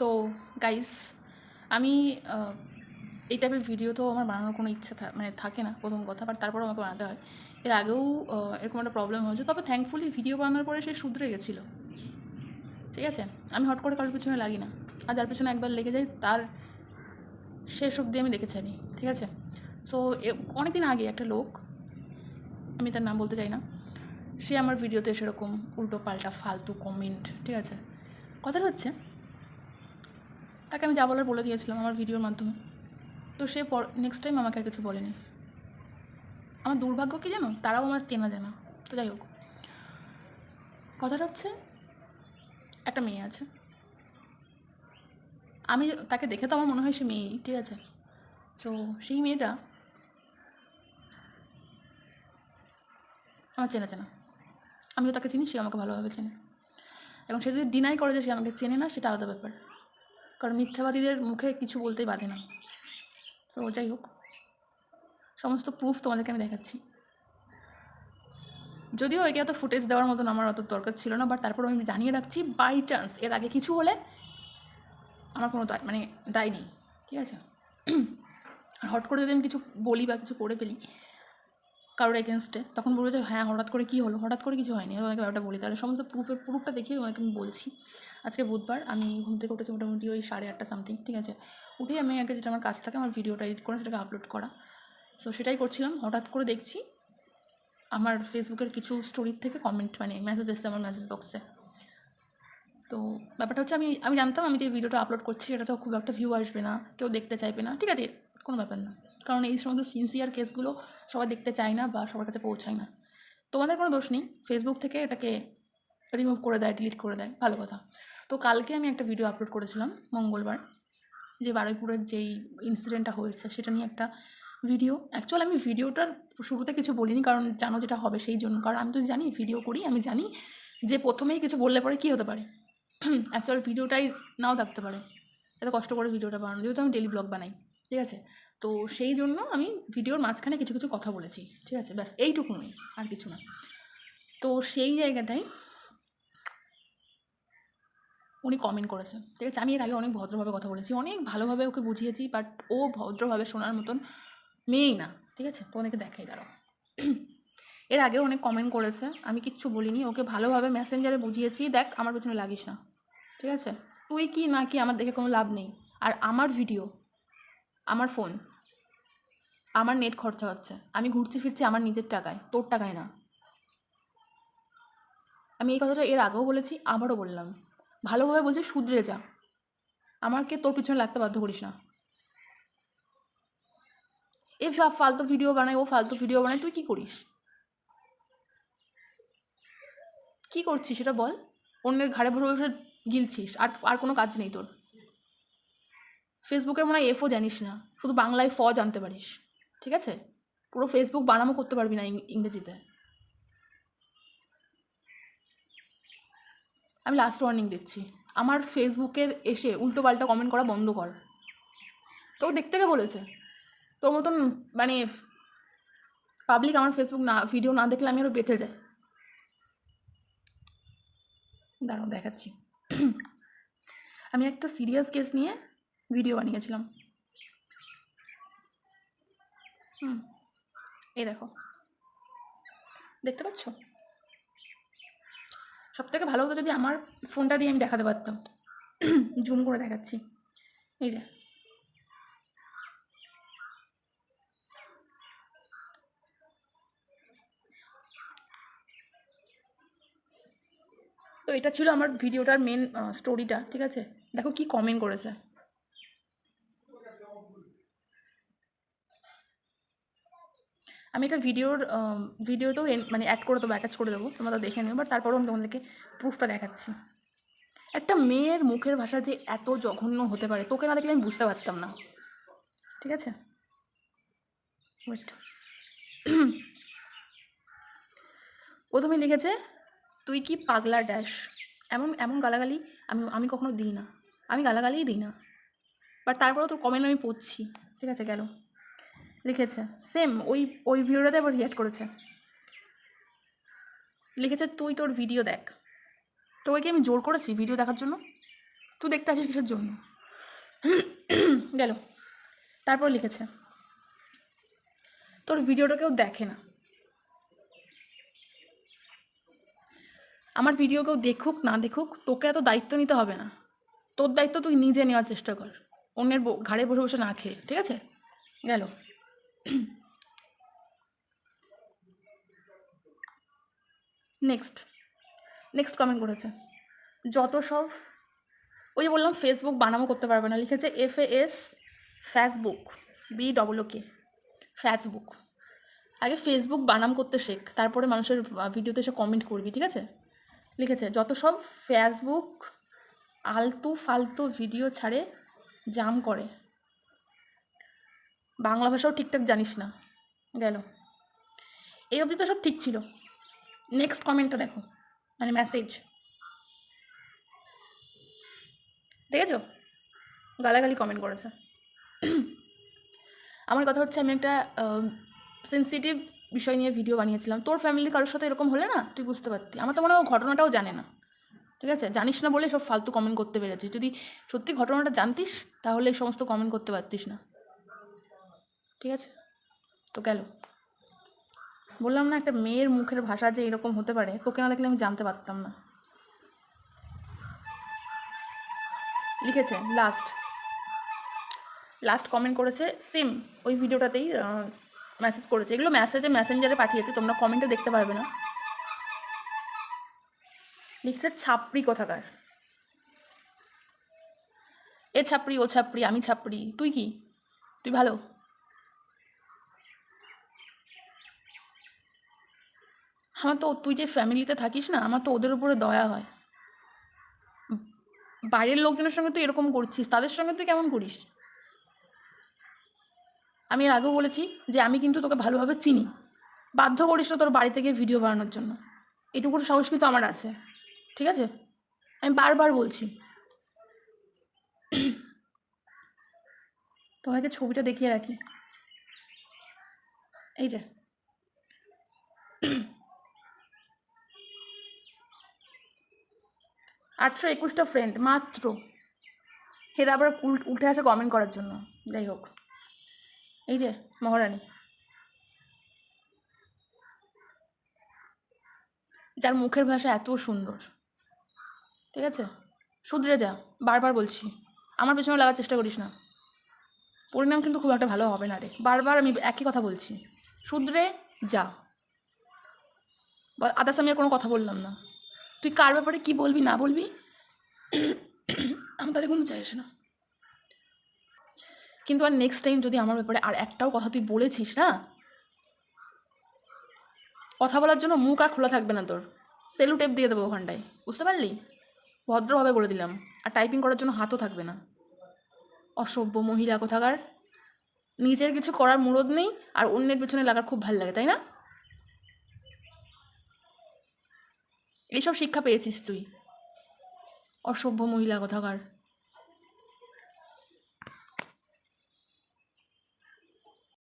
তো গাইস, আমি এই টাইপের ভিডিও তো আমার বানানোর কোনো ইচ্ছা থাকে না প্রথম কথা, বাট তারপরেও আমাকে বানাতে হয়। এর আগেও এরকম একটা প্রবলেম হয়েছে, তবে থ্যাঙ্কফুলি ভিডিও বানানোর পরে সে শুধরে গেছিলো। ঠিক আছে, আমি হট করে কারোর পিছনে লাগি না, আর যার পিছনে একবার লেগে যাই তার শেষ অবধি আমি দেখে ছাড়ি। ঠিক আছে, সো অনেক দিন আগে একটা লোক, আমি তার নাম বলতে চাই না, সে আমার ভিডিওতে সেরকম উল্টো পাল্টা ফালতু কমেন্ট, ঠিক আছে, কথাটা হচ্ছে তাকে আমি যা বলার বলে দিয়েছিলাম আমার ভিডিওর মাধ্যমে। তো সে নেক্সট টাইম আমাকে আর কিছু বলেনি। আমার দুর্ভাগ্য কি জানো, তারাও আমার চেনা জানা। তো যাই হোক, কথাটা হচ্ছে একটা মেয়ে আছে, আমি তাকে দেখে তো আমার মনে হয় সে মেয়েই, ঠিক আছে। তো সেই মেয়েটা আমার চেনা চেনা, আমিও তাকে চিনি, সে আমাকে ভালোভাবে চেনে। এবং সে যদি ডিনাই করে যে সে আমাকে চেনে না, সেটা আলাদা ব্যাপার, কারণ মিথ্যাবাদীদের মুখে কিছু বলতেই বাধে না। সো যাই হোক, সমস্ত প্রুফ তোমাদেরকে আমি দেখাচ্ছি। যদিও একে এত ফুটেজ দেওয়ার মতন আমার অত দরকার ছিল না, বাট তারপর আমি জানিয়ে রাখছি, বাই চান্স এর আগে কিছু হলে আমার কোনো দায় নেই, ঠিক আছে। আর হট করে যদি আমি কিছু বলি বা কিছু করে ফেলি কারোর এগেনস্টে, তখন বলবো যে হ্যাঁ হঠাৎ করে কী হলো, হঠাৎ করে কিছু হয়নি, ওনাকে ব্যাপারটা বলি। তাহলে সমস্ত প্রুফটা দেখিয়ে ওনাকে আমি বলছি। আজকে বুধবার, আমি ঘুম থেকে উঠেছি মোটামুটি ওই 8:30 সামথিং, ঠিক আছে। উঠেই আমি আগে যেটা আমার কাজ থাকে, আমার ভিডিওটা এডিট করে সেটাকে আপলোড করা, সো সেটাই করছিলাম। হঠাৎ করে দেখছি আমার ফেসবুকের কিছু স্টোরির থেকে কমেন্ট মেসেজ এসছে আমার মেসেজ বক্সে। তো ব্যাপারটা হচ্ছে আমি জানতাম আমি যে ভিডিওটা আপলোড করছি সেটা তো খুব একটা ভিউ আসবে না, কেউ দেখতে চাইবে না, ঠিক আছে, কোনো ব্যাপার না, কারণ এই সমস্ত সিনসিয়ার কেসগুলো সবাই দেখতে চায় না বা সবার কাছে পৌঁছায় না। তোমাদের কোনো দোষ নেই, ফেসবুক থেকে এটাকে রিমুভ করে দেয়, ডিলিট করে দেয়, ভালো কথা। তো কালকে আমি একটা ভিডিও আপলোড করেছিলাম মঙ্গলবার, যে বারুইপুরের যেই ইনসিডেন্টটা হয়েছে সেটা নিয়ে একটা ভিডিও। অ্যাকচুয়ালি আমি ভিডিওটার শুরুতে কিছু বলিনি, কারণ জানো যেটা হবে সেই জন্য, কারণ আমি তো জানি ভিডিও করি, আমি জানি যে প্রথমেই কিছু বললে পরে কী হতে পারে। অ্যাকচুয়াল ভিডিওটাই নাও থাকতে পারে, এত কষ্ট করে ভিডিওটা বানানো, যেহেতু আমি ডেলি ব্লগ বানাই, ঠিক আছে। তো সেই জন্য আমি ভিডিওর মাঝখানে কিছু কিছু কথা বলেছি, ঠিক আছে, ব্যাস এইটুকুনি, আর কিছু না। তো সেই জায়গাটায় উনি কমেন্ট করেছে, ঠিক আছে। আমি এর আগে অনেক ভদ্রভাবে কথা বলেছি, অনেক ভালোভাবে ওকে বুঝিয়েছি, বাট ও ভদ্রভাবে শোনার মতন মেয়েই না, ঠিক আছে। তো ওনাকে দেখাই দাঁড়াও। এর আগেও অনেক কমেন্ট করেছে, আমি কিচ্ছু বলিনি, ওকে ভালোভাবে মেসেঞ্জারে বুঝিয়েছি, দেখ আমার পেছনে লাগিস না, ঠিক আছে। তুই কি না কি আমার দেখে কোনো লাভ নেই। আর আমার ভিডিও, আমার ফোন, আমার নেট খরচা হচ্ছে, আমি ঘুরছি ফিরছি আমার নিজের টাকায়, তোর টাকায় না। আমি এই কথাটা এর আগেও বলেছি, আবারও বললাম, ভালোভাবে বলছি শুধরে যা, আমাকে তোর পিছনে লাগতে বাধ্য করিস না। এ ফালতু ভিডিও বানায়, ও ফালতু ভিডিও বানায়, তুই কী করিস, কী করছিস সেটা বল। অন্যের ঘাড়ে ভরে বসে গিলছিস, আর কোনো কাজ নেই তোর। ফেসবুকের মনে হয় এফও জানিস না, শুধু বাংলায় জানতে পারিস, ঠিক আছে। পুরো ফেসবুক বানামও করতে পারবি না ইংরেজিতে। আমি লাস্ট ওয়ার্নিং দিচ্ছি, আমার ফেসবুকের এসে উল্টো পাল্টা কমেন্ট করা বন্ধ কর। তোকে দেখতে কে বলেছে? তোর মতন পাবলিক আমার ফেসবুক ভিডিও না দেখলে আমি আরও বেঁচে যাই। দাঁড়াও দেখাচ্ছি। আমি একটা সিরিয়াস কেস নিয়ে ভিডিও বানিয়েছিলাম। এই দেখো, দেখতে পাচ্ছ? সবথেকে ভালো হতো যদি আমার ফোনটা দিয়ে আমি দেখাতে পারতাম। জুম করে দেখাচ্ছি, এই যে। তো এটা ছিল আমার ভিডিওটার মেন স্টোরিটা, ঠিক আছে। দেখো কি কমেন্ট করেছে। আমি এটা ভিডিওতেও অ্যাড করে দেবো, অ্যাটাচ করে দেবো, তোমরা তো দেখে নিও, বাট তারপরেও আমি তোমাদেরকে প্রুফটা দেখাচ্ছি। একটা মেয়ের মুখের ভাষা যে এত জঘন্য হতে পারে, তোকে না দেখলে আমি বুঝতে পারতাম না, ঠিক আছে। ওয়েট, প্রথমে লিখেছে তুই কি পাগলা ড্যাশ, এমন এমন গালাগালি আমি কখনো দিই না, আমি গালাগালিই দিই না, বাট তারপরেও তোর কমেন্ট আমি পড়ছি, ঠিক আছে। গেল, লিখেছে সেম ওই ভিডিওটাতে আবার রিয়াক্ট করেছে, লিখেছে তুই তোর ভিডিও দেখ। তোকে কি আমি জোর করেছি ভিডিও দেখার জন্য? তুই দেখতে আসিস কিসের জন্য? গেল। তারপর লিখেছে, তোর ভিডিওটা কেউ দেখে না। আমার ভিডিও কেউ দেখুক না দেখুক, তোকে এত দায়িত্ব নিতে হবে না। তোর দায়িত্ব তুই নিজে নেওয়ার চেষ্টা কর, অন্যের ঘাড়ে বসে বসে না খেয়ে, ঠিক আছে? গেল। নেক্সট কমেন্ট করেছে, যত সব ওই যে বললাম ফেসবুক বানামও করতে পারবে না, লিখেছে FAS ফেসবুক BOOK ফেসবুক। আগে ফেসবুক বানাম করতে শেখ, তারপরে মানুষের ভিডিওতে এসে কমেন্ট করবি, ঠিক আছে? লিখেছে, যত সব ফেসবুক আলতু ফালতু ভিডিও ছাড়ে, জাম করে, বাংলা ভাষাও ঠিকঠাক জানিস না। গেল। এই অবধি তো সব ঠিক ছিল। নেক্সট কমেন্টটা দেখো, মানে মেসেজ দেখেছো? গালাগালি কমেন্ট করেছে। আমার কথা হচ্ছে, আমি একটা সেন্সিটিভ বিষয় নিয়ে ভিডিও বানিয়েছিলাম। তোর ফ্যামিলি কারোর সাথে এরকম হলে না তুই বুঝতে পারতি। আমার তো মনে হয় ঘটনাটাও জানে না, ঠিক আছে? জানিস না বলে সব ফালতু কমেন্ট করতে পেরেছিস। যদি সত্যি ঘটনাটা জানতিস তাহলে এই সমস্ত কমেন্ট করতে পারতিস না, ঠিক আছে? তো গেল। বললাম না, একটা মেয়ের মুখের ভাষা যে এরকম হতে পারে, তোকে না দেখলে আমি জানতে পারতাম না। লিখেছে লাস্ট কমেন্ট করেছে সেম ওই ভিডিওটাতেই মেসেজ করেছে। এগুলো মেসেঞ্জারে পাঠিয়েছে, তোমরা কমেন্টে দেখতে পারবে না। লিখছে, ছাপড়ি কোথাকার, এ ছাপড়ি ও ছাপড়ি আমি ছাপড়ি, তুই কি? তুই ভালো? আমার তো, তুই যে ফ্যামিলিতে থাকিস না, আমার তো ওদের উপরে দয়া হয়। বাইরের লোকজনের সঙ্গে তুই এরকম করছিস, তাদের সঙ্গে তুই কেমন করিস? আমি এর আগেও বলেছি যে আমি কিন্তু তোকে ভালোভাবে চিনি, বাধ্য করিস না তোর বাড়ি থেকে ভিডিও বানানোর জন্য। এটুকুর সাহস কিন্তু আমার আছে, ঠিক আছে? আমি বারবার বলছি। তোমাকে ছবিটা দেখিয়ে রাখি, এই যে 821টা ফ্রেন্ড মাত্র। এরা আবার উঠে আসে কমেন্ট করার জন্য। যাই হোক, এই যে মহারানী, যার মুখের ভাষা এত সুন্দর, ঠিক আছে? শুধরে যা, বারবার বলছি। আমার পেছনে লাগার চেষ্টা করিস না, পরিণাম কিন্তু খুব একটা ভালো হবে না রে। বারবার আমি একই কথা বলছি, শুধরে যা। আদার্স আমি আর কোনো কথা বললাম না। তুই কার ব্যাপারে কী বলবি না বলবি আমি তাদের কোনো চাই আসে না। কিন্তু আর নেক্সট টাইম যদি আমার ব্যাপারে আর একটাও কথা তুই বলেছিস না, কথা বলার জন্য মুখ আর খোলা থাকবে না তোর, সেলু টেপ দিয়ে দেবো ওখানটায়, বুঝতে পারলি? ভদ্রভাবে বলে দিলাম। আর টাইপিং করার জন্য হাতও থাকবে না। অসভ্য মহিলা কোথাকার। নিজের কিছু করার মুরদ নেই আর অন্যের পেছনে লাগার খুব ভালো লাগে, তাই না? এইসব শিক্ষা পেয়েছিস তুই, অসভ্য মহিলা কোথাকার।